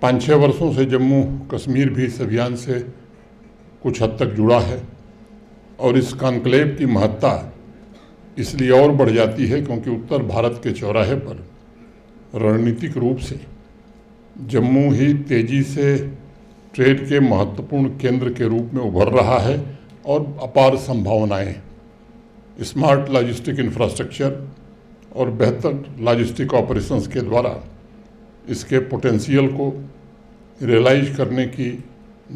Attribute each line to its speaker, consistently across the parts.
Speaker 1: 5-6 वर्षों से जम्मू कश्मीर भी इस अभियान से कुछ हद तक जुड़ा है और इस कॉन्क्लेव की महत्ता इसलिए और बढ़ जाती है क्योंकि उत्तर भारत के चौराहे पर रणनीतिक रूप से जम्मू ही तेजी से ट्रेड के महत्वपूर्ण केंद्र के रूप में उभर रहा है और अपार संभावनाएं स्मार्ट लॉजिस्टिक इंफ्रास्ट्रक्चर और बेहतर लॉजिस्टिक ऑपरेशंस के द्वारा इसके पोटेंशियल को रियलाइज करने की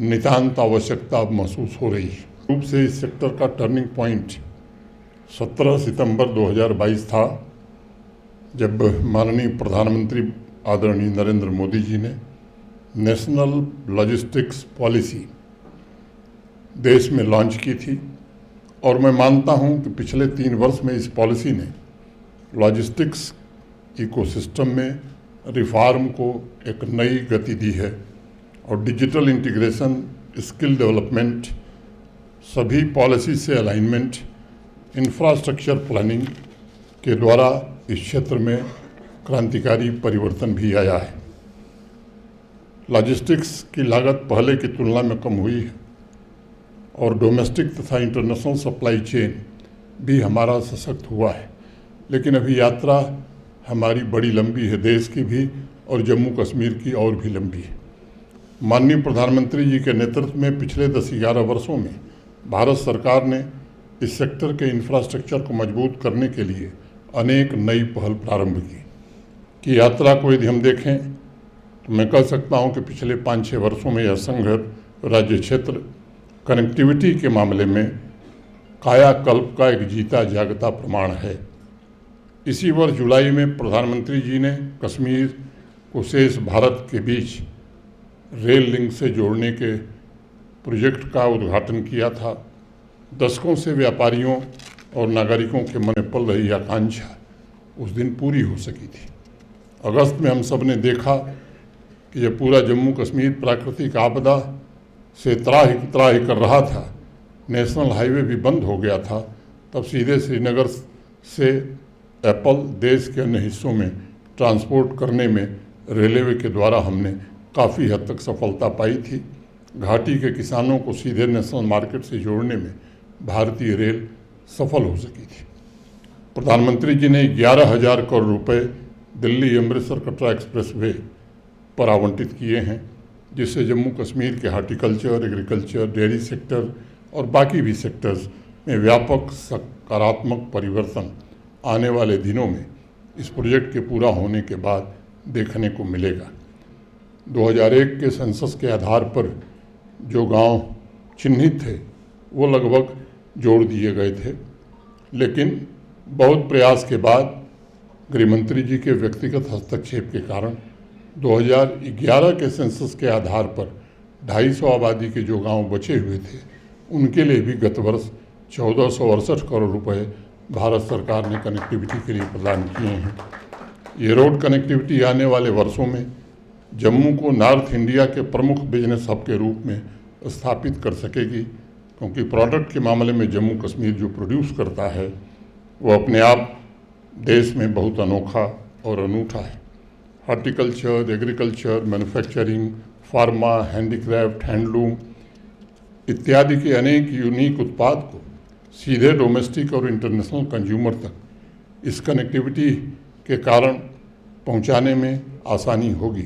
Speaker 1: नितांत आवश्यकता अब महसूस हो रही है। रूप से इस सेक्टर का टर्निंग पॉइंट 17 सितंबर 2022 था, जब माननीय प्रधानमंत्री आदरणीय नरेंद्र मोदी जी ने नेशनल लॉजिस्टिक्स पॉलिसी देश में लॉन्च की थी। और मैं मानता हूं कि पिछले 3 वर्ष में इस पॉलिसी ने लॉजिस्टिक्स इकोसिस्टम में रिफॉर्म को एक नई गति दी है और डिजिटल इंटीग्रेशन, स्किल डेवलपमेंट, सभी पॉलिसी से अलाइनमेंट, इंफ्रास्ट्रक्चर प्लानिंग के द्वारा इस क्षेत्र में क्रांतिकारी परिवर्तन भी आया है। लॉजिस्टिक्स की लागत पहले की तुलना में कम हुई है और डोमेस्टिक तथा इंटरनेशनल सप्लाई चेन भी हमारा सशक्त हुआ है, लेकिन अभी यात्रा हमारी बड़ी लंबी है, देश की भी और जम्मू कश्मीर की और भी लंबी है। माननीय प्रधानमंत्री जी के नेतृत्व में पिछले 10-11 वर्षों में भारत सरकार ने इस सेक्टर के इंफ्रास्ट्रक्चर को मजबूत करने के लिए अनेक नई पहल प्रारंभ की यात्रा को यदि हम देखें तो मैं कह सकता हूं कि पिछले 5-6 वर्षों में यह संघ राज्य क्षेत्र कनेक्टिविटी के मामले में कायाकल्प का एक जीता जागता प्रमाण है। इसी वर्ष जुलाई में प्रधानमंत्री जी ने कश्मीर को शेष भारत के बीच रेल लिंक से जोड़ने के प्रोजेक्ट का उद्घाटन किया था। दशकों से व्यापारियों और नागरिकों के मन में पल रही आकांक्षा उस दिन पूरी हो सकी थी। अगस्त में हम सब ने देखा कि जब पूरा जम्मू कश्मीर प्राकृतिक आपदा से त्राहि कर रहा था, नेशनल हाईवे भी बंद हो गया था, तब सीधे श्रीनगर से एप्पल देश के अन्य हिस्सों में ट्रांसपोर्ट करने में रेलवे के द्वारा हमने काफ़ी हद तक सफलता पाई थी। घाटी के किसानों को सीधे नेशनल मार्केट से जोड़ने में भारतीय रेल सफल हो सकी थी। प्रधानमंत्री जी ने 11,000 करोड़ रुपए दिल्ली अमृतसर कटरा एक्सप्रेस वे पर आवंटित किए हैं, जिससे जम्मू कश्मीर के हार्टिकल्चर, एग्रीकल्चर, डेयरी सेक्टर और बाकी भी सेक्टर्स में व्यापक सकारात्मक परिवर्तन आने वाले दिनों में इस प्रोजेक्ट के पूरा होने के बाद देखने को मिलेगा। 2001 के सेंसस के आधार पर जो गांव चिन्हित थे वो लगभग जोड़ दिए गए थे, लेकिन बहुत प्रयास के बाद गृह मंत्री जी के व्यक्तिगत हस्तक्षेप के कारण 2011 के सेंसस के आधार पर 250 आबादी के जो गांव बचे हुए थे उनके लिए भी गत वर्ष 1468 करोड़ रुपए भारत सरकार ने कनेक्टिविटी के लिए प्रदान किए हैं। ये रोड कनेक्टिविटी आने वाले वर्षों में जम्मू को नॉर्थ इंडिया के प्रमुख बिजनेस हब के रूप में स्थापित कर सकेगी, क्योंकि प्रोडक्ट के मामले में जम्मू कश्मीर जो प्रोड्यूस करता है वो अपने आप देश में बहुत अनोखा और अनूठा है। Horticulture, agriculture, manufacturing, pharma, handicraft, handloom इत्यादि के अनेक यूनिक उत्पाद को सीधे डोमेस्टिक और इंटरनेशनल कंज्यूमर तक इस कनेक्टिविटी के कारण पहुंचाने में आसानी होगी।